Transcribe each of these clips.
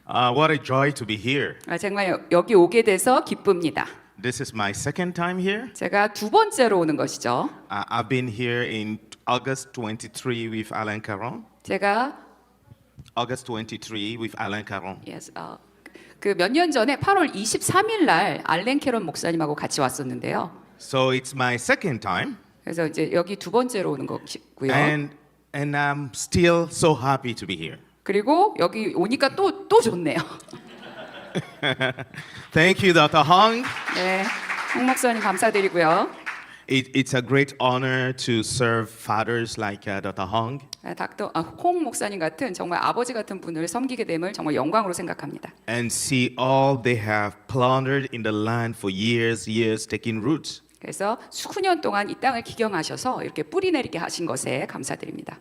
What a joy to be here. 정말 여기 오게 돼서 기쁩니다. This is my second time here. 제가 두 번째로 오는 것이죠. I've been here in August 23 with Alain Caron. 제가 August 23 with Alain Caron. 그 몇 년 전에 8월 23일 날 알렌 캐런 목사님하고 같이 왔었는데요. So it's my second time. 그래서 이제 여기 두 번째로 오는 것이고요. And I'm still so happy to be here. 그리고 여기 오니까 또 좋네요. Thank you, Dr. Hong. 네, 홍 목사님 감사드리고요. It's a great honor to serve fathers like Dr. Hong. 홍 목사님 같은 정말 아버지 같은 분을 섬기게 됨을 정말 영광으로 생각합니다. And see all they have planted in the land for years, taking roots. 그래서 수년 동안 이 땅을 기경하셔서 이렇게 뿌리 내리게 하신 것에 감사드립니다.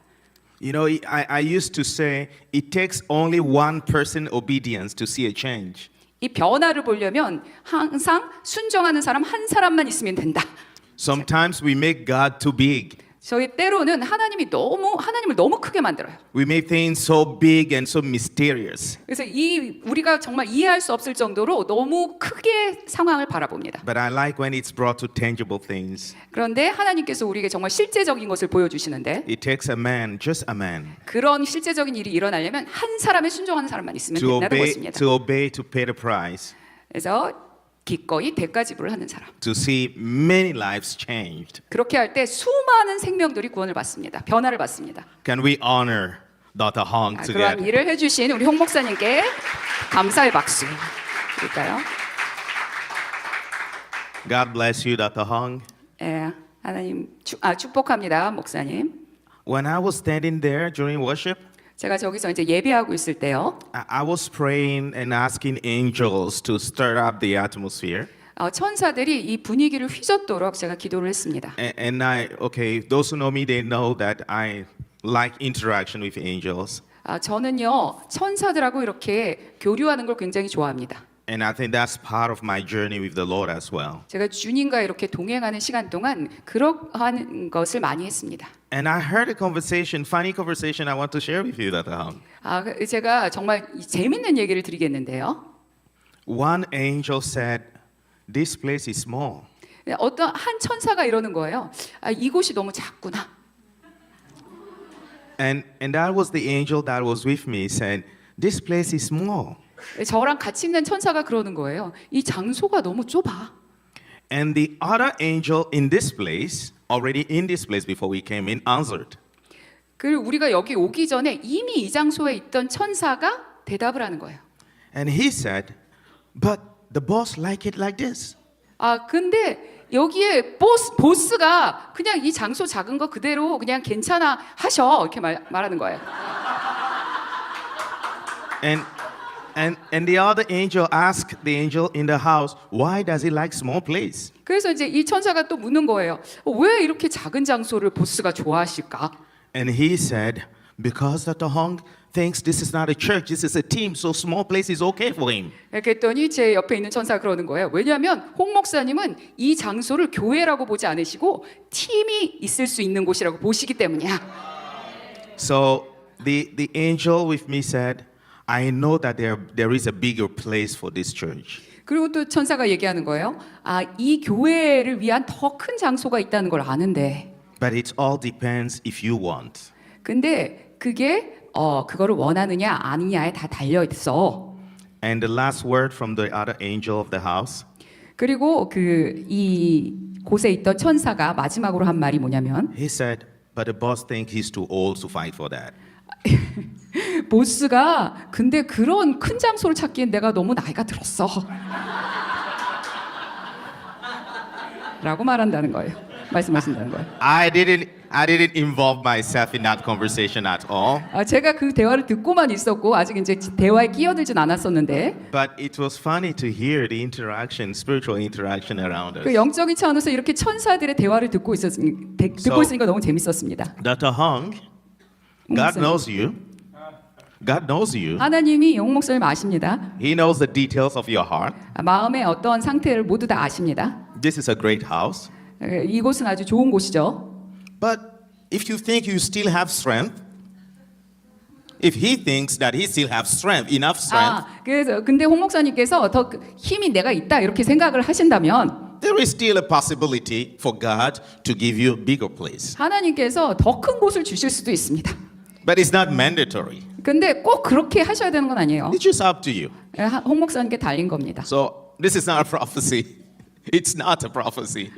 You know, I used to say it takes only one person obedience to see a change. 이 변화를 보려면 항상 순종하는 사람 한 사람만 있으면 된다. Sometimes we make God too big. 저희 때로는 하나님을 너무 크게 만들어요. We make things so big and so mysterious. 그래서 우리가 정말 이해할 수 없을 정도로 너무 크게 상황을 바라봅니다. But I like when it's brought to tangible things. 그런데 하나님께서 우리에게 정말 실제적인 것을 보여주시는데 It takes a man, just a man, 그런 실제적인 일이 일어나려면 한 사람에 순종하는 사람만 있으면 된다는 것입니다. to obey, to pay the price, 그래서 기꺼이 대가 지불을 하는 사람. to see many lives changed. 그렇게 할 때 수많은 생명들이 구원을 받습니다. 변화를 받습니다. Can we honor Dr. Hong 그러한 together? 일을 해주신 우리 홍 목사님께 감사의 박수 드릴까요? God bless you, Dr. Hong. 하나님 축복합니다, 목사님. When I was standing there during worship, 제가 저기서 이제 예배하고 있을 때요. I was praying and asking angels to stir up the atmosphere. 천사들이 이 분위기를 휘젓도록 제가 기도를 했습니다. And those who know me, they know that I like interaction with angels. 저는요 천사들하고 이렇게 교류하는 걸 굉장히 좋아합니다. And I think that's part of my journey with the Lord as well. 제가 주님과 이렇게 동행하는 시간 동안 그러한 것을 많이 했습니다. And I heard a funny conversation I want to share with you, Dr. Hong. 제가 정말 재밌는 얘기를 드리겠는데요. One angel said, "This place is small." 어떤 한 천사가 이러는 거예요. 이곳이 너무 작구나. And that was the angel that was with me said, "This place is small." 저랑 같이 있는 천사가 그러는 거예요. 이 장소가 너무 좁아. And the other angel in this place, already in this place before we came in, answered. 그리고 우리가 여기 오기 전에 이미 이 장소에 있던 천사가 대답을 하는 거예요. And he said, "But the boss like it like this." 근데 여기에 보스가 그냥 이 장소 작은 거 그대로 그냥 괜찮아 하셔 이렇게 말하는 거예요. And the other angel asked the angel in the house, "Why does he like small place?" 그래서 이제 이 천사가 또 묻는 거예요. 왜 이렇게 작은 장소를 보스가 좋아하실까? And he said, "Because Dr. Hong thinks this is not a church, this is a team, so small place is okay for him." 이렇게 했더니 제 옆에 있는 천사가 그러는 거예요. 왜냐하면 홍 목사님은 이 장소를 교회라고 보지 않으시고 팀이 있을 수 있는 곳이라고 보시기 때문이야. So the angel with me said, "I know that there is a bigger place for this church." 그리고 또 천사가 얘기하는 거예요. 이 교회를 위한 더 큰 장소가 있다는 걸 아는데. But it all depends if you want. 근데 그게 그거를 원하느냐 아니냐에 다 달려 있어. And the last word from the other angel of the house. 그리고 이 곳에 있던 천사가 마지막으로 한 말이 뭐냐면 He said, "But the boss thinks he's too old to fight for that." 보스가 근데 그런 큰 장소를 찾기엔 내가 너무 나이가 들었어. 라고 말한다는 거예요. 말씀하신다는 거예요. I didn't involve myself in that conversation at all. 제가 그 대화를 듣고만 있었고 아직 이제 대화에 끼어들진 않았었는데. But it was funny to hear the interaction, spiritual interaction around us. 그 영적인 차원에서 이렇게 천사들의 대화를 듣고 있으니까 너무 재밌었습니다. Dr. Hong, God knows you. God knows you. 하나님이 용 목사님 아십니다. He knows the details of your heart. 마음의 어떤 상태를 모두 다 아십니다. This is a great house. 이곳은 아주 좋은 곳이죠. But if you think you still have strength, If he thinks that he still have strength, enough strength, 그래서 근데 홍 목사님께서 더 힘이 내가 있다 이렇게 생각을 하신다면 there is still a possibility for God to give you a bigger place. 하나님께서 더 큰 곳을 주실 수도 있습니다. But it's not mandatory. 근데 꼭 그렇게 하셔야 되는 건 아니에요. It's just up to you. 홍 목사님께 달린 겁니다. So this is not a prophecy. It's not a prophecy.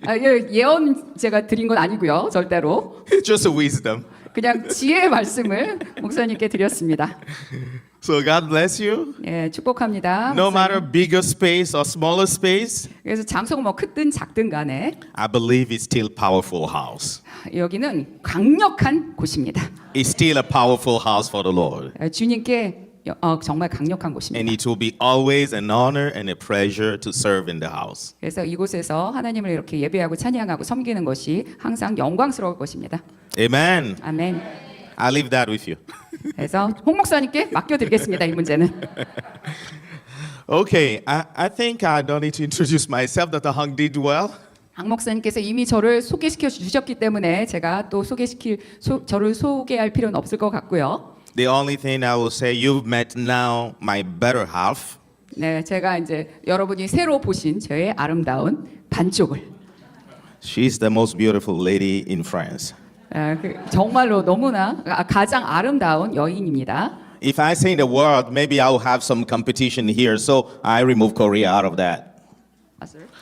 예언 제가 드린 건 아니고요, 절대로. It's just a wisdom. 그냥 지혜의 말씀을 목사님께 드렸습니다. So God bless you. 예, 축복합니다. No 목사님. matter bigger space or smaller space, 그래서 장소가 뭐 크든 작든 간에 I believe it's still powerful house. 여기는 강력한 곳입니다. It's still a powerful house for the Lord. 주님께 정말 강력한 곳입니다. And it will be always an honor and a pleasure to serve in the house. 그래서 이곳에서 하나님을 이렇게 예배하고 찬양하고 섬기는 것이 항상 영광스러울 것입니다. Amen. 아멘. I'll leave that with you. 그래서 홍 목사님께 맡겨드리겠습니다. 이 문제는. Okay, I think I don't need to introduce myself. Dr. Hung did well. 강 목사님께서 이미 저를 소개시켜 주셨기 때문에 제가 또 저를 소개할 필요는 없을 것 같고요. The only thing I will say, you've met now my better half. 네, 제가 이제 여러분이 새로 보신 저의 아름다운 반쪽을 She's the most beautiful lady in France. 정말로 너무나 가장 아름다운 여인입니다. If I say the word, maybe I'll have some competition here, so I remove Korea out of that.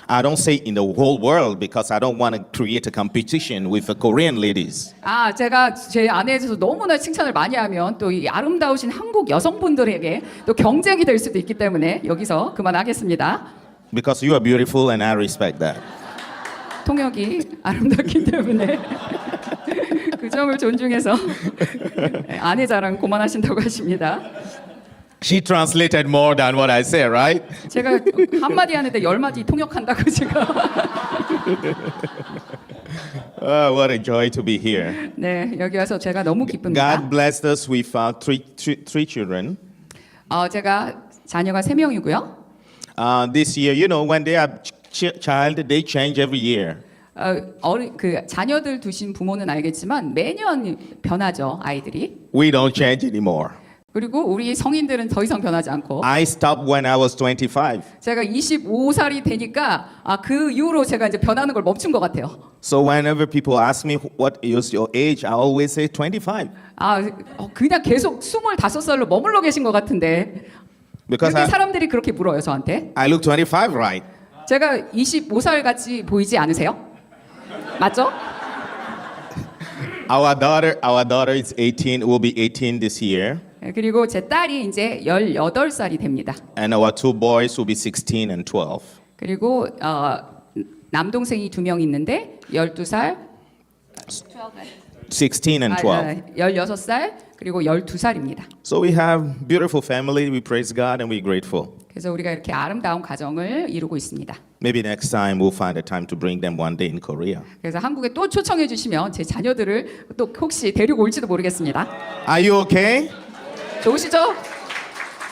I don't say in the whole world because I don't want to create a competition with the Korean ladies. 제가 제 아내에 대해서 너무나 칭찬을 많이 하면 또 이 아름다우신 한국 여성분들에게 또 경쟁이 될 수도 있기 때문에 여기서 그만하겠습니다. Because you are beautiful and I respect that. 통역이 아름답기 때문에 그 점을 존중해서 아내 자랑 그만하신다고 하십니다. She translated more than what I said, right? 제가 한마디 하는데 10마디 통역한다고 지금. What a joy to be here. 네, 여기 와서 제가 너무 기쁩니다. God blessed us with three children. 제가 자녀가 3명이고요. This year, you know, when they are child, they change every year. 자녀들 두신 부모는 알겠지만 매년 변하죠, 아이들이. We don't change anymore. 그리고 우리 성인들은 더 이상 변하지 않고. I stopped when I was 25. 제가 25살이 되니까 그 이후로 제가 이제 변하는 걸 멈춘 것 같아요. So whenever people ask me what is your age, I always say 25. 그냥 계속 25살로 머물러 계신 것 같은데. Because 여기 사람들이 그렇게 물어요, 저한테. I look 25, right? 제가 25살 같이 보이지 않으세요? 맞죠? Our daughter is 18. Will be 18 this year. 그리고 제 딸이 이제 18살이 됩니다. And our two boys will be 16 and 12. 그리고 남동생이 2명 있는데 12살, 16 and 12. 16살 그리고 12살입니다. So we have beautiful family. We praise God and we're grateful. 그래서 우리가 이렇게 아름다운 가정을 이루고 있습니다. Maybe next time we'll find a time to bring them one day in Korea. 그래서 한국에 또 초청해 주시면 제 자녀들을 또 혹시 데리고 올지도 모르겠습니다. Are you okay? 좋으시죠?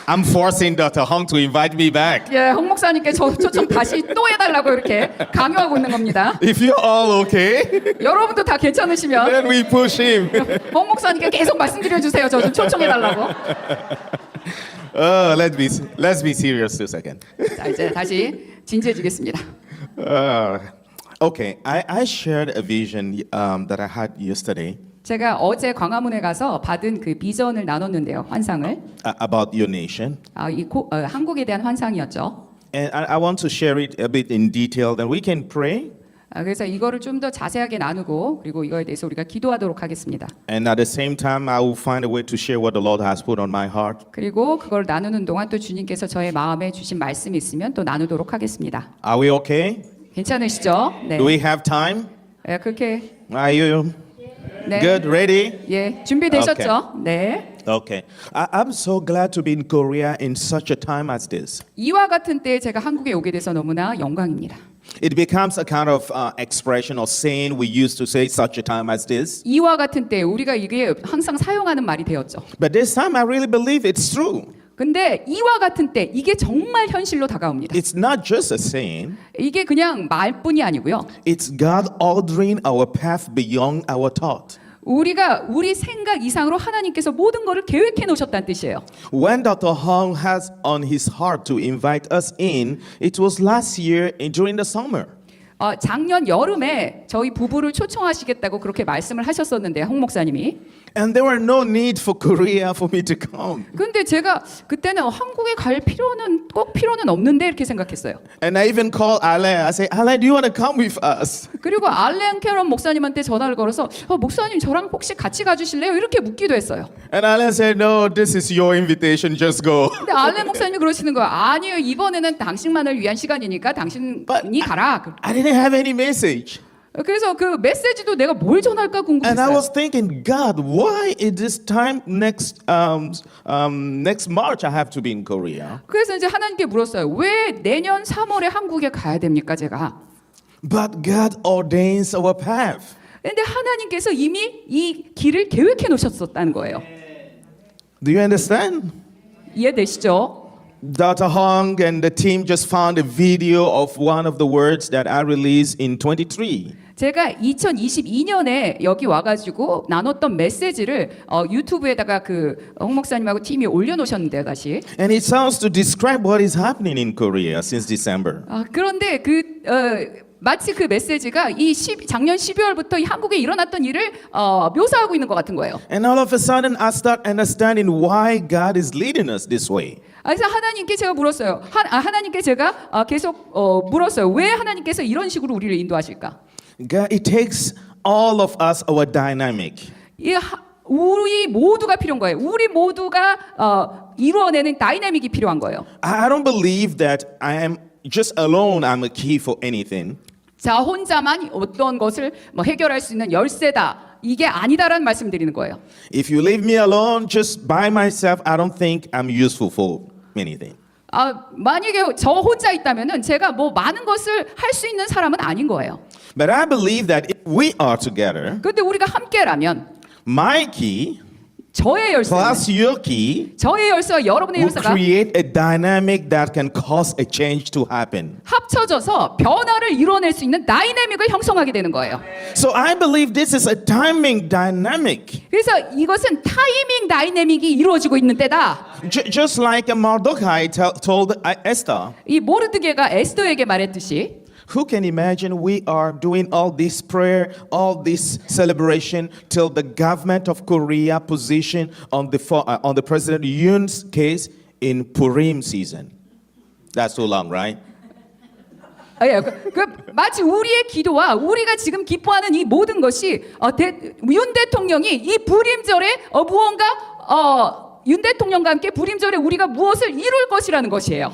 I'm forcing Dr. Hong to invite me back. 예, 홍 목사님께 저 초청 다시 또 해달라고 이렇게 강요하고 있는 겁니다. If you're all okay, 여러분도 다 괜찮으시면 then we push him. 홍 목사님께 계속 말씀드려 주세요. 저 좀 초청해달라고. Let's be serious 2 seconds. 자, 이제 다시 진지해지겠습니다. Okay, I shared a vision that I had yesterday 제가 어제 광화문에 가서 받은 그 비전을 나눴는데요, 환상을. about your nation. 한국에 대한 환상이었죠. And I want to share it a bit in detail, then we can pray. 그래서 이거를 좀 더 자세하게 나누고 그리고 이거에 대해서 우리가 기도하도록 하겠습니다. And at the same time, I will find a way to share what the Lord has put on my heart. 그리고 그걸 나누는 동안 또 주님께서 저의 마음에 주신 말씀이 있으면 또 나누도록 하겠습니다. Are we okay? 괜찮으시죠? 네. Do we have time? 그렇게. Are you 네. good? Ready? 예, 준비되셨죠? 네. Okay. I'm so glad to be in Korea in such a time as this. 이와 같은 때에 제가 한국에 오게 돼서 너무나 영광입니다. It becomes a kind of expression or saying we used to say such a time as this. 이와 같은 때 우리가 이게 항상 사용하는 말이 되었죠. But this time I really believe it's true. 근데 이와 같은 때 이게 정말 현실로 다가옵니다. It's not just a saying. 이게 그냥 말뿐이 아니고요. It's God ordering our path beyond our thought. 우리가 우리 생각 이상으로 하나님께서 모든 것을 계획해 놓으셨다는 뜻이에요. When Dr. Hong has on his heart to invite us in, it was last year during the summer. 작년 여름에 저희 부부를 초청하시겠다고 그렇게 말씀을 하셨었는데 홍 목사님이. And there were no need for Korea for me to come. 근데 제가 그때는 한국에 갈 필요는 없는데 이렇게 생각했어요. And I even called Alain. I said, Alain, do you want to come with us? 그리고 알렌 캐런 목사님한테 전화를 걸어서 목사님 저랑 혹시 같이 가주실래요? 이렇게 묻기도 했어요. And Alain said, no, this is your invitation. Just go. 근데 알렌 목사님이 그러시는 거야. 아니요, 이번에는 당신만을 위한 시간이니까 당신이 가라. I didn't have any message. 그래서 그 메시지도 내가 뭘 전할까 And I 궁금했어요. was thinking, God, why is this time next March I have to be in Korea? 그래서 이제 하나님께 물었어요. 왜 내년 3월에 한국에 가야 됩니까, 제가? But God ordains our path. 근데 하나님께서 이미 이 길을 계획해 놓으셨었다는 거예요. Do you understand? 이해되시죠? Dr. Hong and the team just found a video of one of the words that I released in 23. 제가 2022년에 여기 와가지고 나눴던 메시지를 유튜브에다가 그 홍 목사님하고 팀이 올려놓으셨는데요, 다시. And it sounds to describe what is happening in Korea since December. 그런데 마치 그 메시지가 작년 12월부터 이 한국에 일어났던 일을 묘사하고 있는 것 같은 거예요. And all of a sudden I start understanding why God is leading us this way. 그래서 하나님께 제가 물었어요. 하나님께 제가 계속 물었어요. 왜 하나님께서 이런 식으로 우리를 인도하실까? God, it takes all of us, our dynamic. 우리 모두가 필요한 거예요. 우리 모두가 이루어내는 다이내믹이 필요한 거예요. I don't believe that I am just alone. I'm a key for anything. 자, 혼자만 어떤 것을 해결할 수 있는 열쇠다. 이게 아니다라는 말씀 드리는 거예요. If you leave me alone just by myself, I don't think I'm useful for anything. 만약에 저 혼자 있다면은 제가 많은 것을 할 수 있는 사람은 아닌 거예요. But I believe that if we are together, 그런데 우리가 함께라면 my key 저의 열쇠, plus your key 저의 열쇠와 여러분의 will 열쇠가 create a dynamic that can cause a change to happen. 합쳐져서 변화를 이루어낼 수 있는 다이내믹을 형성하게 되는 거예요. So I believe this is a timing dynamic. 그래서 이것은 타이밍 다이내믹이 이루어지고 있는 때다. Just like Mordecai told Esther. 이 모르드게가 에스더에게 말했듯이 Who can imagine we are doing all this prayer, all this celebration till the government of Korea position on the President Yoon's case in Purim season? That's too long, right? 마치 우리의 기도와 우리가 지금 기뻐하는 이 모든 것이 윤 대통령이 이 불임절에 무언가 윤 대통령과 함께 불임절에 우리가 무엇을 이룰 것이라는 것이에요.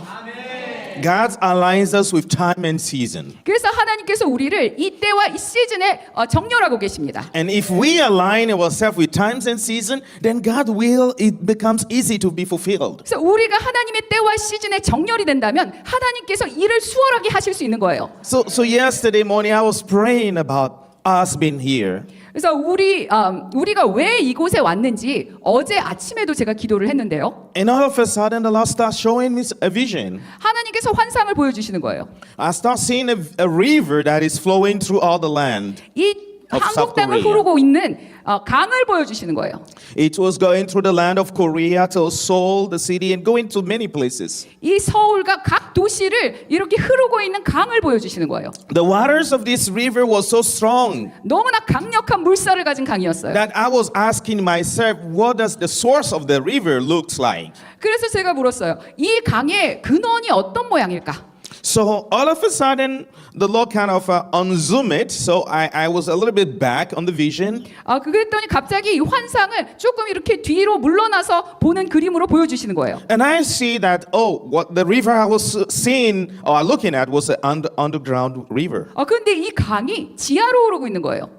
God aligns us with time and season. 그래서 하나님께서 우리를 이 때와 이 시즌에 정렬하고 계십니다. And if we align ourselves with times and season, then God will, it becomes easy to be fulfilled. 그래서 우리가 하나님의 때와 시즌에 정렬이 된다면 하나님께서 일을 수월하게 하실 수 있는 거예요. So yesterday morning I was praying about us being here. 그래서 우리가 왜 이곳에 왔는지 어제 아침에도 제가 기도를 했는데요. And all of a sudden the Lord starts showing me a vision. 하나님께서 환상을 보여주시는 거예요. I start seeing a river that is flowing through all the land. 이 Of 한국 South 땅을 Korea. 흐르고 있는 강을 보여주시는 거예요. It was going through the land of Korea to Seoul, the city, and going to many places. 이 서울과 각 도시를 이렇게 흐르고 있는 강을 보여주시는 거예요. The waters of this river was so strong 너무나 강력한 물살을 가진 강이었어요. that I was asking myself, what does the source of the river looks like? 그래서 제가 물었어요. 이 강의 근원이 어떤 모양일까? So all of a sudden, the Lord kind of unzoomed it. So I was a little bit back on the vision. 그랬더니 갑자기 이 환상을 조금 이렇게 뒤로 물러나서 보는 그림으로 보여주시는 거예요. And I see that, what the river I was seeing or looking at was an underground river. 그런데 이 강이 지하로 흐르고 있는 거예요.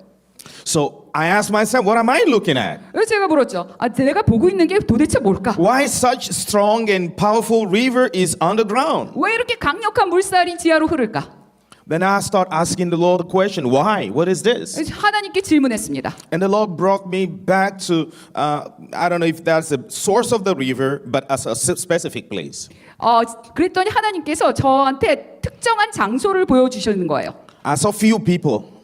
So I asked myself, what am I looking at? 그래서 제가 물었죠. 내가 보고 있는 게 도대체 뭘까? Why such strong and powerful river is underground? 왜 이렇게 강력한 물살이 지하로 흐를까? Then I start asking the Lord the question, why? What is this? 그래서 하나님께 질문했습니다. And the Lord brought me back to, I don't know if that's the source of the river, but as a specific place. 그랬더니 하나님께서 저한테 특정한 장소를 보여주시는 거예요. I saw few people.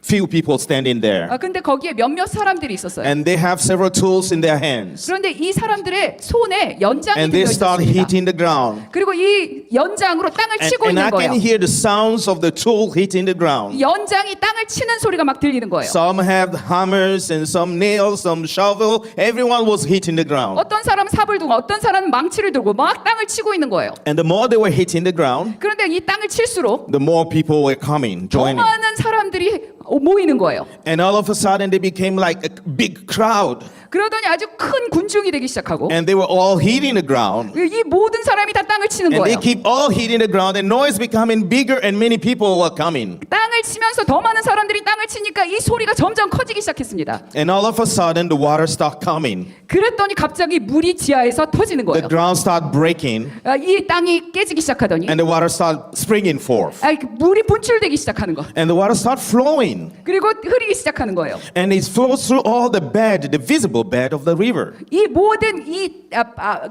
few people standing there. 근데 거기에 몇몇 사람들이 있었어요. And they have several tools in their hands. 그런데 이 사람들의 손에 연장이 And they 들려 start 있었습니다. hitting the ground. 그리고 이 연장으로 땅을 치고 And 있는 I can 거예요. hear the sounds of the tool hitting the ground. 연장이 땅을 치는 소리가 막 들리는 거예요. Some have hammers and some nails, some shovel. Everyone was hitting the ground. 어떤 사람은 삽을 두고 어떤 사람은 망치를 들고 막 땅을 치고 있는 거예요. And the more they were hitting the ground, 그런데 이 땅을 칠수록 the more people were coming, 더 joining. 많은 사람들이 모이는 거예요. And all of a sudden they became like a big crowd. 그러더니 아주 큰 군중이 되기 시작하고 And they were all hitting the ground. 이 모든 사람이 다 땅을 치는 And they 거예요. keep all hitting the ground. And noise becoming bigger and many people were coming. 땅을 치면서 더 많은 사람들이 땅을 치니까 이 소리가 점점 커지기 시작했습니다. And all of a sudden the water started coming. 그랬더니 갑자기 물이 지하에서 터지는 The 거예요. ground started breaking. 이 땅이 깨지기 시작하더니 And the water started springing forth. 물이 분출되기 시작하는 거. And the water started flowing. 그리고 흐르기 시작하는 거예요. And it flows through all the bed, the visible bed of the river. 이 모든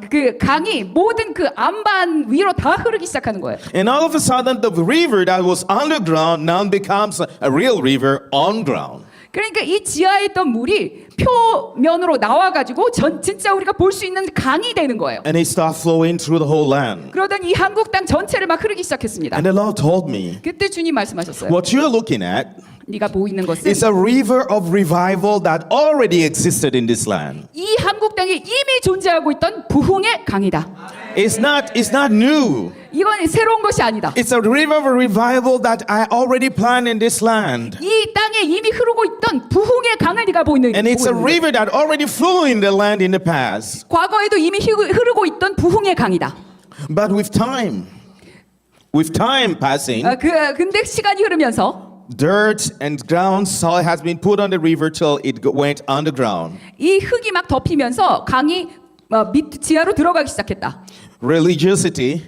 그 강이 모든 그 안반 위로 다 흐르기 시작하는 거예요. And all of a sudden the river that was underground now becomes a real river on ground. 그러니까 이 지하에 있던 물이 표면으로 나와가지고 진짜 우리가 볼 수 있는 강이 되는 거예요. And it started flowing through the whole land. 그러더니 이 한국 땅 전체를 막 흐르기 시작했습니다. And the Lord told me, 그때 주님 말씀하셨어요. what you're looking at 네가 보이는 것은 is a river of revival that already existed in this land. 이 한국 땅에 이미 존재하고 있던 부흥의 강이다. It's not new. 이건 새로운 것이 아니다. It's a river of revival that I already planned in this land. 이 땅에 이미 흐르고 있던 부흥의 강을 네가 보이는 And it's a 거예요. river that already flew in the land in the past. 과거에도 이미 흐르고 있던 부흥의 강이다. But with time passing, 근데 시간이 흐르면서 dirt and ground soil has been put on the river till it went underground. 이 흙이 막 덮이면서 강이 밑 지하로 들어가기 시작했다. Religiosity,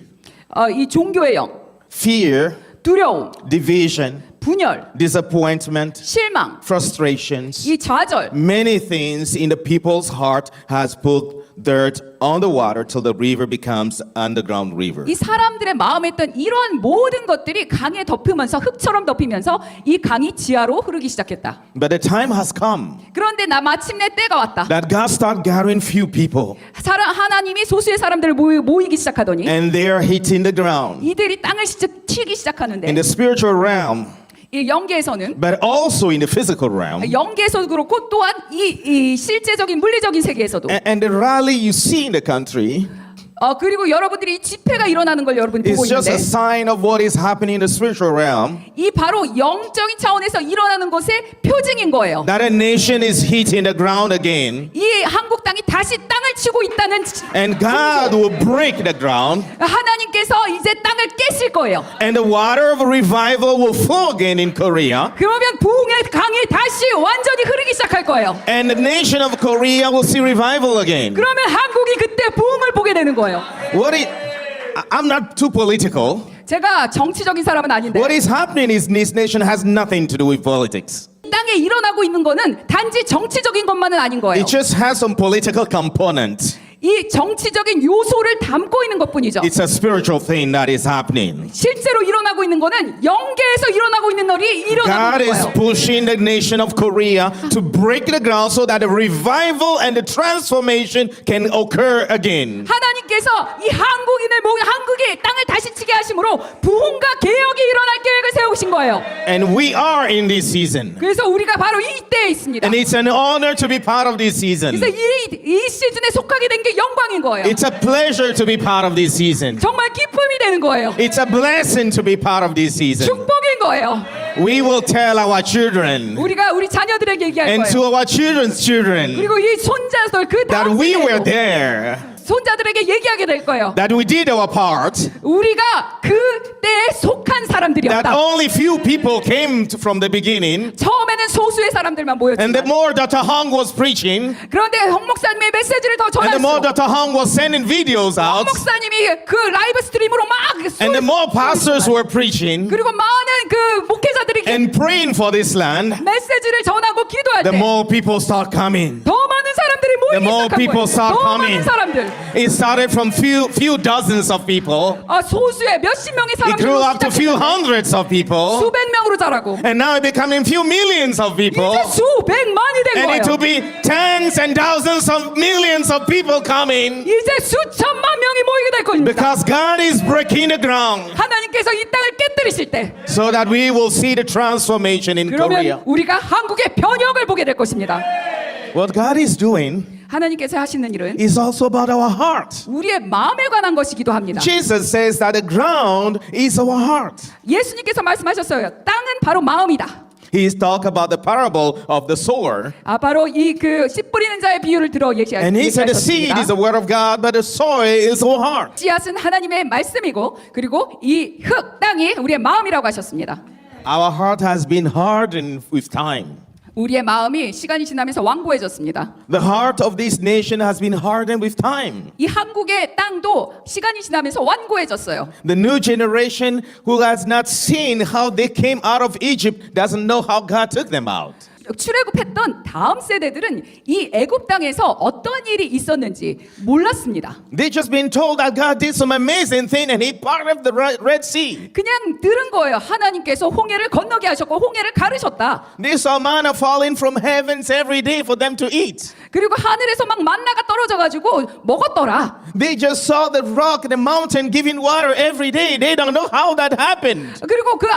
이 종교의 영, fear, 두려움, division, 분열, disappointment, 실망, frustrations, 이 좌절, many things in the people's heart has put dirt on the water till the river becomes underground river. 이 사람들의 마음에 있던 이러한 모든 것들이 강에 덮으면서 흙처럼 덮이면서 이 강이 지하로 흐르기 시작했다. But the time has come 그런데 마침내 때가 왔다. that God started gathering few people 하나님이 소수의 사람들을 모이기 시작하더니 and they are hitting the ground 이들이 땅을 치기 시작하는데 in the spiritual realm, 이 영계에서는 but also in the physical realm. 영계에서도 그렇고 또한 이 실제적인 물리적인 세계에서도 And the rally you see in the country 그리고 여러분들이 이 집회가 일어나는 걸 여러분 보고 is just a 있는데 sign of what is happening in the spiritual realm. 이 바로 영적인 차원에서 일어나는 것의 표징인 거예요. That a nation is hitting the ground again. 이 한국 땅이 다시 땅을 치고 있다는 And God will break the ground. 하나님께서 이제 땅을 깨실 거예요. And the water of revival will flow again in Korea. 그러면 부흥의 강이 다시 완전히 흐르기 시작할 거예요. And the nation of Korea will see revival again. 그러면 한국이 그때 부흥을 보게 되는 거예요. I'm not too political. 제가 정치적인 사람은 아닌데 What is happening is this nation has nothing to do with politics. 땅에 일어나고 있는 거는 단지 정치적인 것만은 아닌 거예요. It just has some political component. 이 정치적인 요소를 담고 있는 것뿐이죠. It's a spiritual thing that is happening. 실제로 일어나고 있는 거는 영계에서 일어나고 있는 일이 일어나고 God 있는 is 거예요. pushing the nation of Korea to break the ground so that the revival and the transformation can occur again. 하나님께서 이 한국이 땅을 다시 치게 하심으로 부흥과 개혁이 일어날 계획을 세우신 거예요. And we are in this season. 그래서 우리가 바로 이때에 있습니다. And it's an honor to be part of this season. 그래서 이 시즌에 속하게 된 게 영광인 거예요. It's a pleasure to be part of this season. 정말 기쁨이 되는 거예요. It's a blessing to be part of this season. 축복인 거예요. We will tell our children 우리가 우리 자녀들에게 얘기할 and to 거예요. our children's children 그리고 이 손자들 그 that 다음 we were 세대에도 there, 손자들에게 얘기하게 될 거예요. that we did our part, 우리가 그때에 속한 that 사람들이었다. only few people came from the beginning. 처음에는 소수의 사람들만 And the 모였지만 more Dr. Hong was preaching, 그런데 홍 목사님의 메시지를 더 and the more 전할수록 Dr. Hong was sending videos 홍 out, 목사님이 그 라이브 스트림으로 막 and the more pastors were preaching 그리고 많은 그 목회자들이 and praying for this land, 메시지를 전하고 기도할 the 때 더 more people start coming. 많은 사람들이 모이기 the more 시작한 people 거예요. start 너무 coming. 많은 사람들, It started from few dozens of people. 소수의 몇십 명의 It grew 사람들로 up to few 시작했는데 hundreds of people. 수백 명으로 자라고 And now it becoming few millions of people. 이제 수백만이 된 And it will 거예요. be tens and thousands of millions of people coming. 이제 수천만 명이 모이게 될 겁니다. Because God is breaking the ground 하나님께서 이 땅을 깨뜨리실 때 so that we will see the transformation in Korea. 그러면 우리가 한국의 변혁을 보게 될 것입니다. What God is doing 하나님께서 하시는 일은 is also about our heart. 우리의 마음에 관한 것이기도 합니다. Jesus says that the ground is our heart. 예수님께서 말씀하셨어요. 땅은 바로 마음이다. He's talk about the parable of the sower. 바로 이 그 씨 뿌리는 자의 비유를 들어 And he said the seed is the 얘기하셨습니다. word of God, but the soil is our heart. 씨앗은 하나님의 말씀이고 그리고 이 흙 땅이 우리의 마음이라고 하셨습니다. Our heart has been hardened with time. 우리의 마음이 시간이 지나면서 완고해졌습니다. The heart of this nation has been hardened with time. 이 한국의 땅도 시간이 지나면서 완고해졌어요. The new generation who has not seen how they came out of Egypt doesn't know how God took them out. 출애굽했던 다음 세대들은 이 애굽 땅에서 어떤 일이 있었는지 몰랐습니다. They just been told that God did some amazing thing and He parted the Red Sea. 그냥 들은 거예요. 하나님께서 홍해를 건너게 하셨고 홍해를 가르셨다. They saw manna falling from heavens every day for them to eat. 그리고 하늘에서 막 만나가 떨어져 가지고 먹었더라. They just saw the rock, the mountain giving water every day. They don't know how that happened. 그리고 그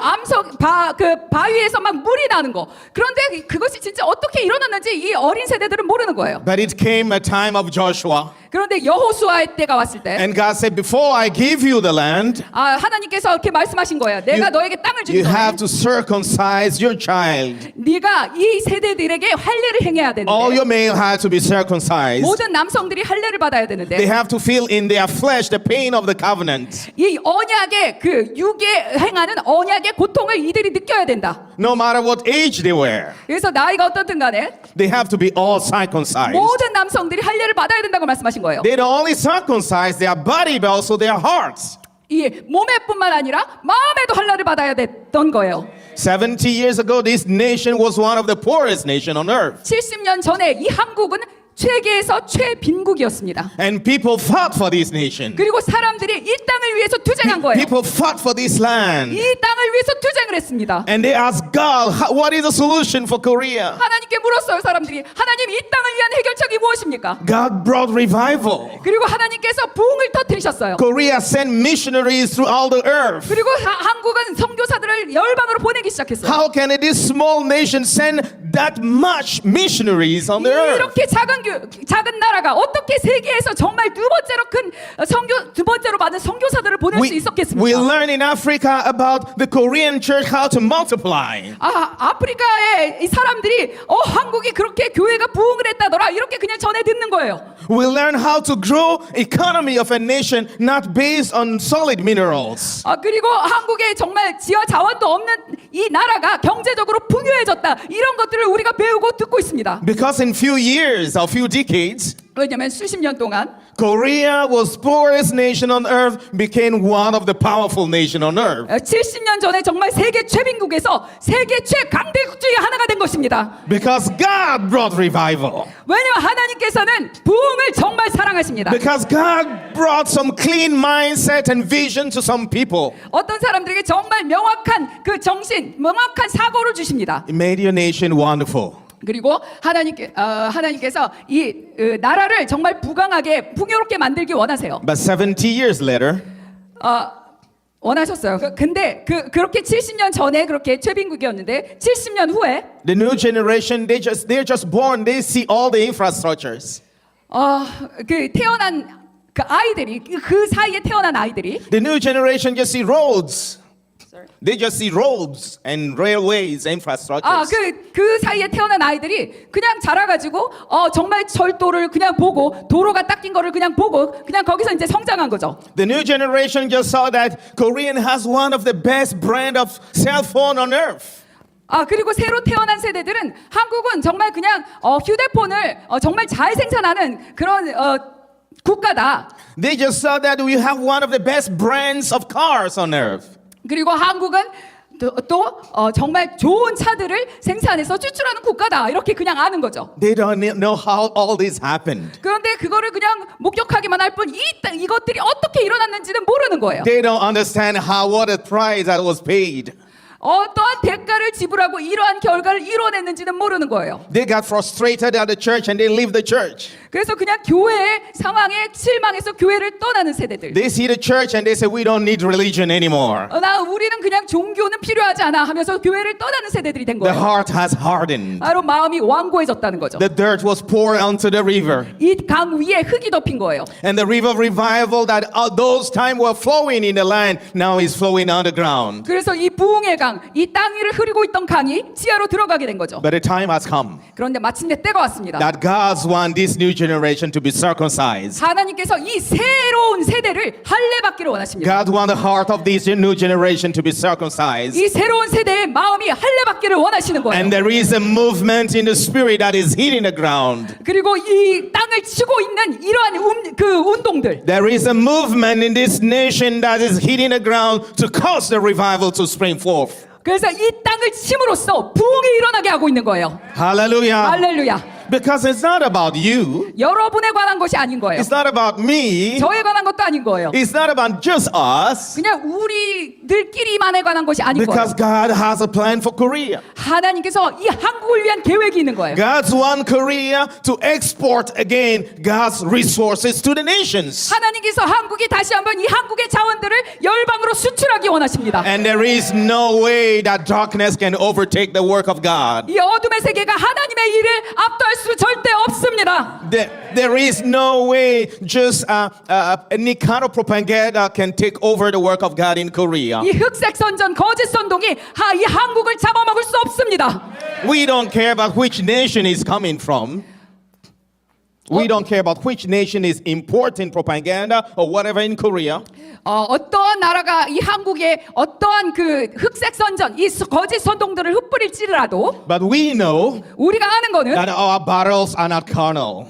그 바위에서 막 물이 나는 거. 그런데 그것이 진짜 어떻게 일어났는지 이 어린 세대들은 모르는 거예요. But it came a time of Joshua. 그런데 여호수아의 때가 왔을 때 And God said, before I give you the land, 하나님께서 이렇게 말씀하신 거예요. 내가 너에게 땅을 주기 you 전에 have to circumcise your child. 네가 이 세대들에게 할례를 행해야 되는데 All your male had to be circumcised. 모든 남성들이 할례를 받아야 They 되는데 have to feel in their flesh the pain of the covenant. 이 언약의 그 육에 행하는 언약의 고통을 이들이 느껴야 된다. No matter what age they were, 그래서 나이가 어떻든 간에 they have to be all circumcised. 모든 남성들이 할례를 받아야 된다고 말씀하신 거예요. They don't only circumcise their body, but also their hearts. 이 몸에뿐만 아니라 마음에도 할례를 받아야 됐던 거예요. 70 years ago, this nation was one of the poorest nation on earth. 70년 전에 이 한국은 세계에서 최빈국이었습니다. And people fought for this nation. 그리고 사람들이 이 땅을 위해서 투쟁한 거예요. People fought for this land. 이 땅을 위해서 투쟁을 했습니다. And they asked God, what is the solution for Korea? 하나님께 물었어요, 사람들이. 하나님, 이 땅을 위한 해결책이 무엇입니까? God brought revival. 그리고 하나님께서 부흥을 터뜨리셨어요. Korea sent missionaries throughout the earth. 그리고 한국은 선교사들을 열방으로 보내기 시작했어요. How can this small nation send that much missionaries on the earth? 이렇게 작은 나라가 어떻게 세계에서 정말 두 번째로 많은 선교사들을 보낼 수 We 있었겠습니까? learn in Africa about the Korean church how to multiply. 아프리카의 이 사람들이 한국이 그렇게 교회가 부흥을 했다더라 이렇게 그냥 전해 듣는 거예요. We learn how to grow economy of a nation not based on solid minerals. 그리고 한국에 정말 지하 자원도 없는 이 나라가 경제적으로 풍요해졌다 이런 것들을 우리가 배우고 듣고 있습니다. Because in few years or few decades, 왜냐하면 수십 년 동안 Korea was poorest nation on earth, became one of the powerful nation on earth. 70년 전에 정말 세계 최빈국에서 세계 최강대국 중에 하나가 된 것입니다. Because God brought revival. 왜냐하면 하나님께서는 부흥을 정말 사랑하십니다. Because God brought some clean mindset and vision to some people. 어떤 사람들에게 정말 명확한 그 정신, 명확한 사고를 주십니다. It made your nation wonderful. 그리고 하나님께서 이 나라를 정말 부강하게 풍요롭게 만들기 원하세요. But 70 years later, 원하셨어요. 근데 그렇게 70년 전에 그렇게 최빈국이었는데 70년 후에 the new generation, they're just born, they see all the infrastructures. 그 태어난 그 아이들이 그 사이에 태어난 아이들이 The new generation just see roads. They just see roads and railways, infrastructures. 그 사이에 태어난 아이들이 그냥 자라가지고 정말 철도를 그냥 보고 도로가 닦인 거를 그냥 보고 그냥 거기서 이제 성장한 거죠. The new generation just saw that Korean has one of the best brand of cell phone on earth. 그리고 새로 태어난 세대들은 한국은 정말 그냥 휴대폰을 정말 잘 생산하는 그런 국가다. They just saw that we have one of the best brands of cars on earth. 그리고 한국은 정말 좋은 차들을 생산해서 수출하는 국가다 이렇게 그냥 아는 거죠. They don't know how all this happened. 그런데 그거를 그냥 목격하기만 할 뿐 이것들이 어떻게 일어났는지는 모르는 거예요. They don't understand how what a price that was paid. 어떠한 대가를 지불하고 이러한 결과를 이뤄냈는지는 모르는 거예요. They got frustrated at the church and they leave the church. 그래서 그냥 교회의 상황에 실망해서 교회를 떠나는 세대들. They see the church and they say, we don't need religion anymore. 우리는 그냥 종교는 필요하지 않아 하면서 교회를 떠나는 세대들이 된 The 거예요. heart has hardened. 바로 마음이 완고해졌다는 거죠. The dirt was poured onto the river. 이 강 위에 흙이 덮인 거예요. And the river revival that those time were flowing in the land now is flowing underground. 그래서 이 부흥의 강, 이 땅 위를 흐르고 있던 강이 지하로 들어가게 된 거죠. But the time has come 그런데 마침내 때가 왔습니다. that God's want this new generation to be circumcised. 하나님께서 이 새로운 세대를 할례받기를 원하십니다. God wants the heart of this new generation to be circumcised. 이 새로운 세대의 마음이 할례받기를 원하시는 거예요. And there is a movement in the spirit that is hitting the ground. 그리고 이 땅을 치고 있는 이러한 그 운동들. There is a movement in this nation that is hitting the ground to cause the revival to spring forth. 그래서 이 땅을 침으로써 부흥이 일어나게 하고 있는 거예요. Hallelujah. 할렐루야. Because it's not about you. 여러분에 관한 것이 아닌 거예요. It's not about me. 저에 관한 것도 아닌 거예요. It's not about just us. 그냥 우리들끼리만에 관한 것이 아닌 Because 거예요. God has a plan for Korea. 하나님께서 이 한국을 위한 계획이 있는 거예요. God's want Korea to export again God's resources to the nations. 하나님께서 한국이 다시 한번 이 한국의 자원들을 열방으로 수출하기 원하십니다. And there is no way that darkness can overtake the work of God. 이 어둠의 세계가 하나님의 일을 압도할 수 절대 없습니다. There is no way just any kind of propaganda can take over the work of God in Korea. 이 흑색 선전, 거짓 선동이 이 한국을 잡아먹을 수 없습니다. We don't care about which nation is coming from. We don't care about which nation is importing propaganda or whatever in Korea. 어떠한 나라가 이 한국에 어떠한 그 흑색 선전, 이 거짓 선동들을 흩뿌릴지라도 But we know 우리가 아는 거는 that our battles are not carnal.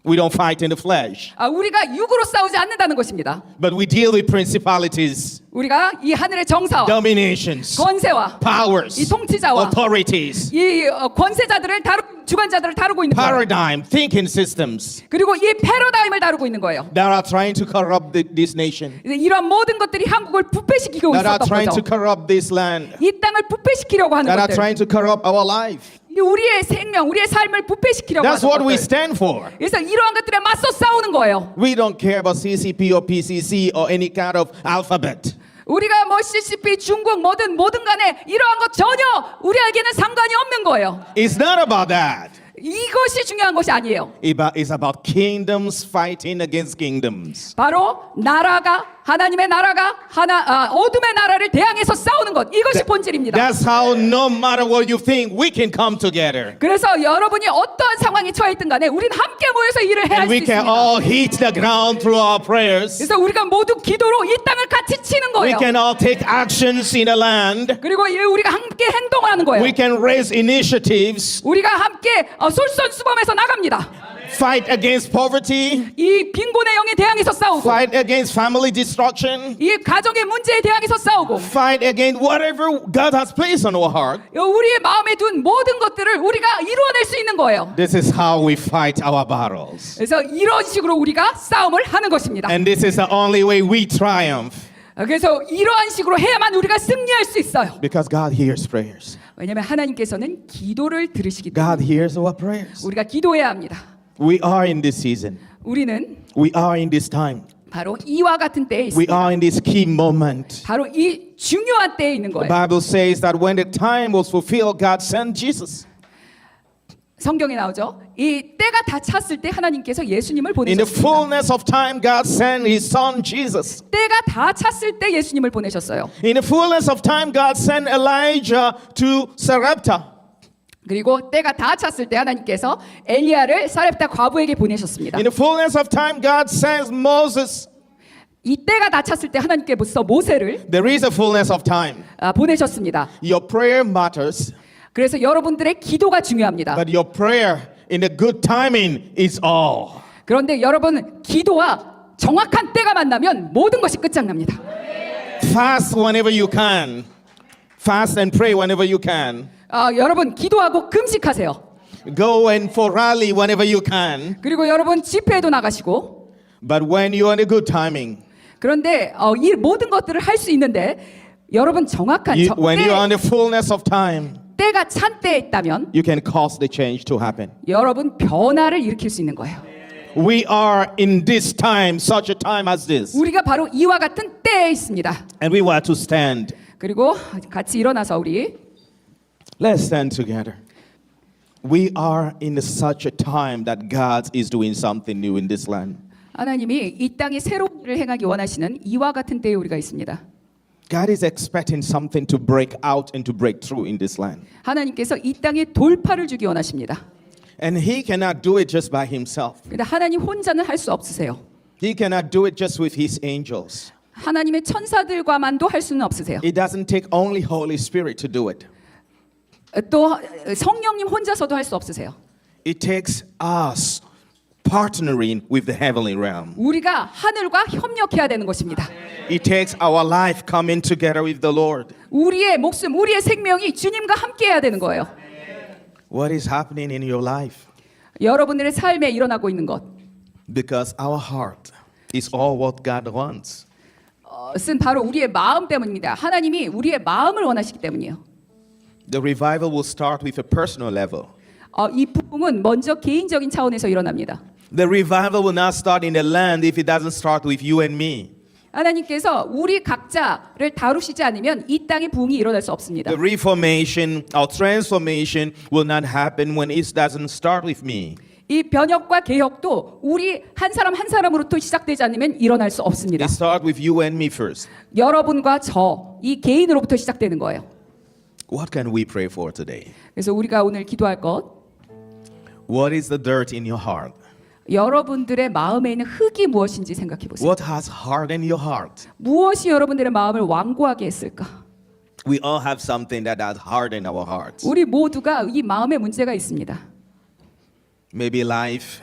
We don't fight in the flesh. 우리가 육으로 싸우지 않는다는 것입니다. But we deal with principalities, 우리가 이 하늘의 정사와 dominations, 권세와 powers, 이 통치자와 authorities, 이 권세자들을 주관자들을 다루고 있는 거예요. paradigm, thinking systems 그리고 이 패러다임을 다루고 있는 거예요. that are trying to corrupt this nation, 이런 모든 것들이 한국을 부패시키고 that are 있었던 trying to 거죠. corrupt this land, 이 땅을 부패시키려고 하는 that are 것들. trying to corrupt our life. 우리의 생명, 우리의 삶을 부패시키려고 That's 하는 what we 것들. stand for. 그래서 이러한 것들에 맞서 싸우는 거예요. We don't care about CCP or PCC or any kind of alphabet. 우리가 뭐 CCP, 중국 뭐든 간에 이러한 것 전혀 우리에게는 상관이 없는 거예요. It's not about that. 이것이 중요한 것이 아니에요. It's about kingdoms fighting against kingdoms. 바로 하나님의 나라가 어둠의 나라를 대항해서 싸우는 것, 이것이 본질입니다. That's how no matter what you think, we can come together. 그래서 여러분이 어떠한 상황에 처해 있든 간에 우리는 함께 모여서 일을 해야 할 And 수 we can 있습니다. all hit the ground through our prayers. 그래서 우리가 모두 기도로 이 땅을 같이 치는 We 거예요. can all take actions in the land. 그리고 우리가 함께 행동하는 거예요. We can raise initiatives, 우리가 함께 솔선수범해서 나갑니다. fight against poverty, 이 빈곤의 영에 대항해서 싸우고, fight against family destruction, 이 가정의 문제에 대항해서 싸우고, fight against whatever God has placed on our heart. 우리의 마음에 둔 모든 것들을 우리가 이루어낼 수 있는 거예요. This is how we fight our battles. 그래서 이런 식으로 우리가 싸움을 하는 것입니다. And this is the only way we triumph. 그래서 이러한 식으로 해야만 우리가 승리할 수 있어요. Because God hears prayers. 왜냐하면 하나님께서는 기도를 들으시기 때문에 God hears our prayers. 우리가 기도해야 합니다. We are in this season. 우리는 We are in this time. 바로 이와 같은 때에 We 있습니다. are in this key moment. 바로 이 중요한 때에 있는 The 거예요. Bible says that when the time was fulfilled, God sent Jesus. 성경에 나오죠. 이 때가 다 찼을 때 하나님께서 예수님을 In the 보내셨습니다. fullness of time, God sent His Son Jesus. 때가 다 찼을 때 예수님을 보내셨어요. In the fullness of time, God sent Elijah to Sarepta. 그리고 때가 다 찼을 때 하나님께서 엘리야를 사렙다 과부에게 보내셨습니다. In the fullness of time, God sends Moses. 이 때가 다 찼을 때 하나님께서 모세를 There is a fullness of time. 보내셨습니다. Your prayer matters, 그래서 여러분들의 기도가 중요합니다. but your prayer in the good timing is all. 그런데 여러분 기도와 정확한 때가 만나면 모든 것이 끝장납니다. Fast whenever you can. Fast and pray whenever you can. 여러분 기도하고 금식하세요. Go and for rally whenever you can. 그리고 여러분 집회에도 나가시고. But when you're in a good timing, 그런데 이 모든 것들을 할 수 있는데 여러분 정확한 when you're on the fullness of time, 때가 찬 때에 있다면 you can cause the change to happen. 여러분 변화를 일으킬 수 있는 거예요. We are in this time, such a time as this. 우리가 바로 이와 같은 때에 있습니다. And we want to stand. 그리고 같이 일어나서 우리 Let's stand together. We are in such a time that God is doing something new in this land. 하나님이 이 땅에 새로운 일을 행하기 원하시는 이와 같은 때에 우리가 있습니다. God is expecting something to break out and to break through in this land. 하나님께서 이 땅에 돌파를 주기 원하십니다. And He cannot do it just by Himself. 그런데 하나님 혼자는 할 수 없으세요. He cannot do it just with His angels. 하나님의 천사들과만도 할 수는 없으세요. It doesn't take only Holy Spirit to do it. 또 성령님 혼자서도 할 수 없으세요. It takes us partnering with the heavenly realm. 우리가 하늘과 협력해야 되는 것입니다. It takes our life coming together with the Lord. 우리의 목숨, 우리의 생명이 주님과 함께해야 되는 거예요. What is happening in your life? 여러분들의 삶에 일어나고 있는 것. Because our heart is all what God wants. 쓴 바로 우리의 마음 때문입니다. 하나님이 우리의 마음을 원하시기 때문이에요. The revival will start with a personal level. 이 부흥은 먼저 개인적인 차원에서 일어납니다. The revival will not start in the land if it doesn't start with you and me. 하나님께서 우리 각자를 다루시지 않으면 이 땅의 부흥이 일어날 수 없습니다. The reformation or transformation will not happen when it doesn't start with me. 이 변혁과 개혁도 우리 한 사람 한 사람으로부터 시작되지 않으면 일어날 수 없습니다. It starts with you and me first. 여러분과 저, 이 개인으로부터 시작되는 거예요. What can we pray for today? 그래서 우리가 오늘 기도할 것, What is the dirt in your heart? 여러분들의 마음에 있는 흙이 무엇인지 생각해 보세요. What has hardened your heart? 무엇이 여러분들의 마음을 완고하게 했을까? We all have something that has hardened our hearts. 우리 모두가 이 마음에 문제가 있습니다. Maybe life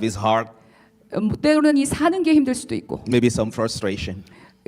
is hard. 때로는 이 사는 게 힘들 수도 있고, Maybe some frustration.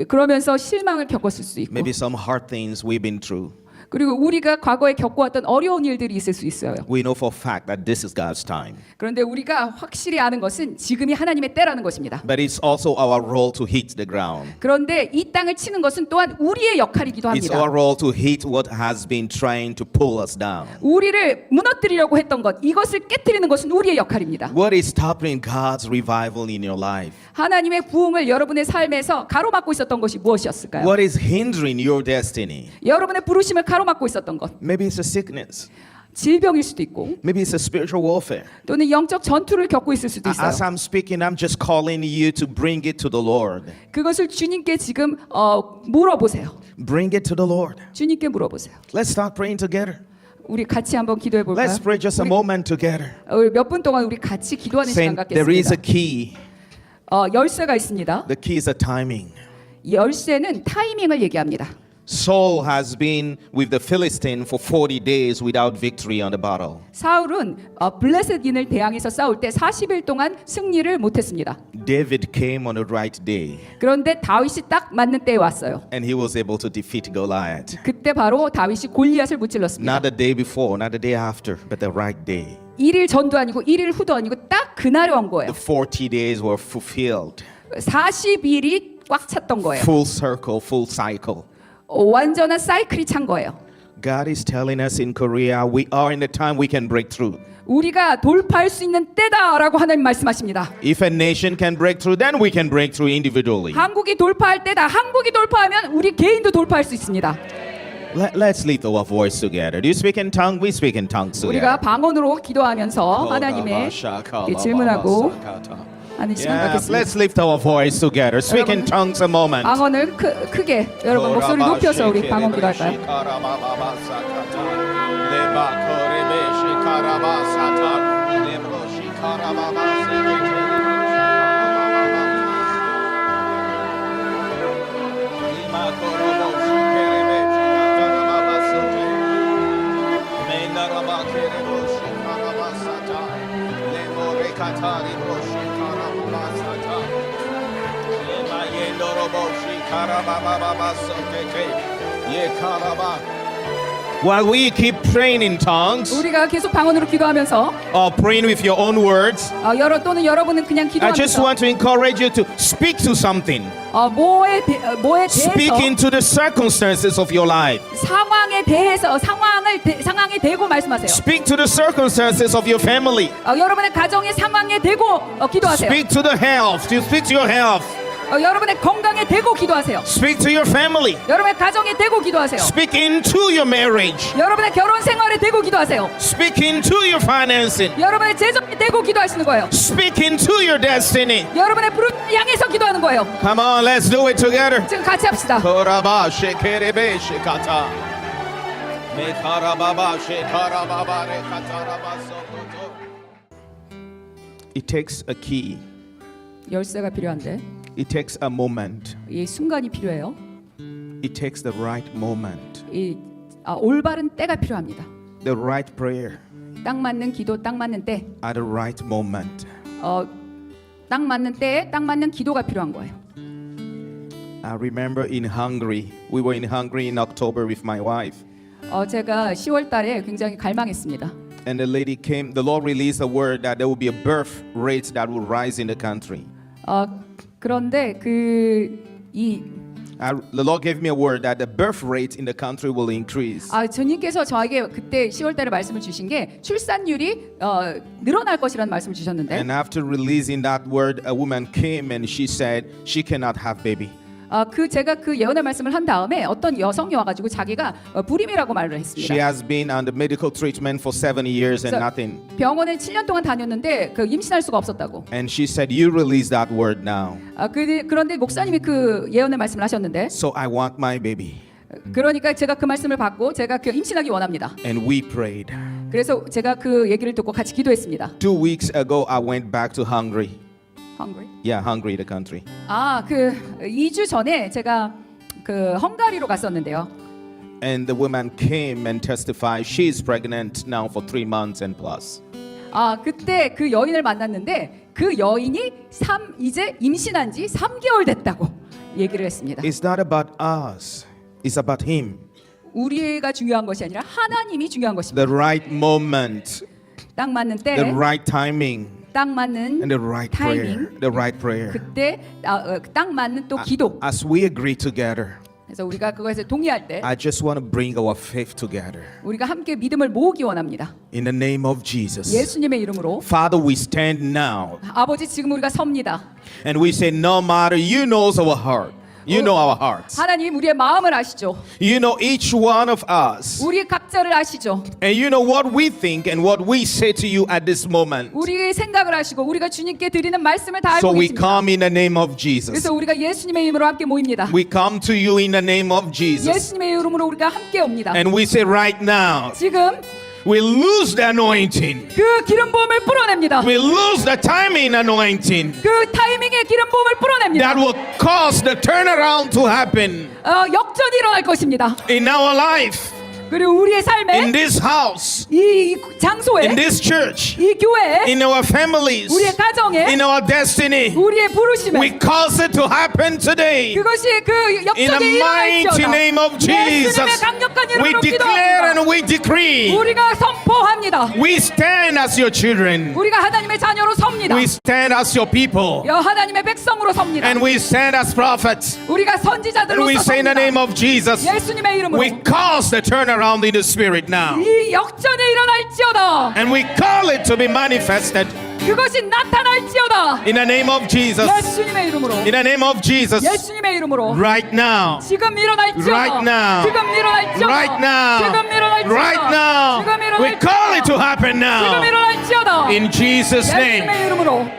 그러면서 실망을 겪었을 수도 있고, Maybe some hard things we've been through. 그리고 우리가 과거에 겪어왔던 어려운 일들이 있을 수 있어요. We know for a fact that this is God's time. 그런데 우리가 확실히 아는 것은 지금이 하나님의 때라는 것입니다. But it's also our role to hit the ground. 그런데 이 땅을 치는 것은 또한 우리의 역할이기도 It's 합니다. our role to hit what has been trying to pull us down. 우리를 무너뜨리려고 했던 것, 이것을 깨트리는 것은 우리의 역할입니다. What is stopping God's revival in your life? 하나님의 부흥을 여러분의 삶에서 가로막고 있었던 것이 무엇이었을까요? What is hindering your destiny? 여러분의 부르심을 가로막고 있었던 것, Maybe it's a sickness. 질병일 수도 있고, Maybe it's a spiritual warfare. 또는 영적 전투를 겪고 있을 수도 있어요. As I'm speaking, I'm just calling you to bring it to the Lord. 그것을 주님께 지금 물어보세요. Bring it to the Lord. 주님께 물어보세요. Let's start praying together. 우리 같이 한번 기도해 볼까요? Let's pray just a moment together. 우리 몇 분 동안 우리 같이 기도하는 시간 Saying there is a 갖겠습니다. key. 열쇠가 있습니다. The key is a timing. 열쇠는 타이밍을 얘기합니다. Saul has been with the Philistine for 40 days without victory on the battle. 사울은 블레셋인을 대항해서 싸울 때 40일 동안 승리를 못했습니다. David came on the right day 그런데 다윗이 딱 맞는 때에 왔어요. and he was able to defeat Goliath. 그때 바로 다윗이 골리앗을 무찔렀습니다. Not the day before, not the day after, but the right day. 1일 전도 아니고 1일 후도 아니고 딱 그날에 온 거예요. The 40 days were fulfilled. 40일이 꽉 찼던 거예요. Full circle, full cycle. 완전한 사이클이 찬 거예요. God is telling us in Korea, we are in the time we can break through. 우리가 돌파할 수 있는 때다라고 하나님 말씀하십니다. If a nation can break through, then we can break through individually. 한국이 돌파할 때다. 한국이 돌파하면 우리 개인도 돌파할 수 있습니다. Let's lift our voice together. Do you speak in tongue? We speak in tongues 우리가 together. 방언으로 기도하면서 하나님의 질문하고 하는 시간 Yeah, 갖겠습니다. let's lift our voice together. Speak in tongues a moment. 방언을 크게 여러분 목소리 높여서 우리 방언 기도할까요? While we keep praying in tongues 우리가 계속 방언으로 기도하면서 or praying with your own words, 또는 여러분은 그냥 I just 기도하면서 want to encourage you to speak to something. 뭐에 Speak 대해서 into the circumstances of your life. 상황에 대해서 상황에 대고 말씀하세요. Speak to the circumstances of your family. 여러분의 가정의 상황에 대고 기도하세요. Speak to the health. You speak to your health. 여러분의 건강에 대고 기도하세요. Speak to your family. 여러분의 가정에 대고 기도하세요. Speak into your marriage. 여러분의 결혼 생활에 대고 기도하세요. Speak into your financing. 여러분의 재정에 대고 기도하시는 거예요. Speak into your destiny. 여러분의 부름을 향해서 기도하는 거예요. Come on, let's do it together. 지금 같이 합시다. Koraba shekerebe shekata. Mekarababa shekarababa rekataraba sokoto. It takes a key. 열쇠가 필요한데 It takes a moment. 이 순간이 필요해요. It takes the right moment. 올바른 때가 필요합니다. The right prayer 딱 맞는 기도, 딱 맞는 때, at the right moment. 딱 맞는 때에 딱 맞는 기도가 필요한 거예요. I remember in Hungary. We were in Hungary in October with my wife. 제가 10월 달에 굉장히 갈망했습니다. And the lady came, the Lord released a word that there would be a birth rate that would rise in the country. 그런데 The Lord gave me a word that the birth rate in the country will increase. 주님께서 저에게 그때 10월 달에 말씀을 주신 게 출산율이 늘어날 것이라는 말씀을 주셨는데 And after releasing that word, a woman came and she said she cannot have baby. 제가 그 예언의 말씀을 한 다음에 어떤 여성이 와가지고 자기가 불임이라고 말을 했습니다. She has been under medical treatment for 7 years and nothing. 병원에 7년 동안 다녔는데 임신할 수가 없었다고. And she said, "You release that word now." 그런데 목사님이 그 예언의 말씀을 하셨는데 So I want my baby. 그러니까 제가 그 말씀을 받고 제가 그 임신하기 원합니다. And we prayed. 그래서 제가 그 얘기를 듣고 같이 기도했습니다. 2 weeks ago, I went back to Hungary. Hungary? Yeah, Hungary, the country. 2주 전에 제가 그 헝가리로 갔었는데요. And the woman came and testified she is pregnant now for 3 months and plus. 그때 그 여인을 만났는데 그 여인이 이제 임신한 지 3개월 됐다고 얘기를 했습니다. It's not about us. It's about him. 우리가 중요한 것이 아니라 하나님이 중요한 것입니다. The right moment, 딱 맞는 때, the right timing, 딱 맞는 and the right 타이밍, prayer. The right prayer. 그때 딱 맞는 또 기도. As we agree together, 그래서 우리가 그것에 동의할 때 I just want to bring our faith together. 우리가 함께 믿음을 모으기 원합니다. In the name of Jesus. 예수님의 이름으로 Father, we stand now 아버지 지금 우리가 섭니다. and we say, no matter, you know our heart. You know our hearts. 하나님 우리의 마음을 아시죠. You know each one of us. 우리 각자를 아시죠. And you know what we think and what we say to you at this moment. 우리의 생각을 아시고 우리가 주님께 드리는 말씀을 다 So 알고 we 계십니다. come in the name of Jesus. 그래서 우리가 예수님의 이름으로 함께 모입니다. We come to you in the name of Jesus. 예수님의 이름으로 우리가 함께 옵니다. And we say right now, 지금 we lose the anointing. 그 기름 부음을 뿌려냅니다. We lose the timing anointing 그 타이밍의 기름 부음을 뿌려냅니다. that will cause the turnaround to happen 역전이 일어날 것입니다. in our life, 그리고 우리의 삶에 in this house, 이 장소에 in this church, 이 교회에 in our families, 우리의 가정에 in our destiny. 우리의 부르심에 We cause it to happen today. 그것이 그 In 역전이 the mighty 일어날지어다. name of 예수님의 Jesus, 강력한 we 이름으로 declare 기도합니다. and we decree. 우리가 선포합니다. We stand as your children. 우리가 하나님의 자녀로 섭니다. We stand as your people. 하나님의 백성으로 섭니다. And we stand as prophets. 우리가 And 선지자들로서 we say in the name 섭니다. of Jesus, 예수님의 이름으로 we cause the turnaround in the spirit now. 이 역전이 일어날지어다. And we call it to be manifested 그것이 나타날지어다. in the name of Jesus. 예수님의 이름으로. In the name of Jesus. 예수님의 이름으로. Right now. 지금 일어날지어다. Right now. 지금 일어날지어다. Right now. 지금 일어날지어다. Right now. 지금 We call it to 일어날지어다. happen 지금 now. 일어날지어다. In Jesus' name. 예수님의 이름으로.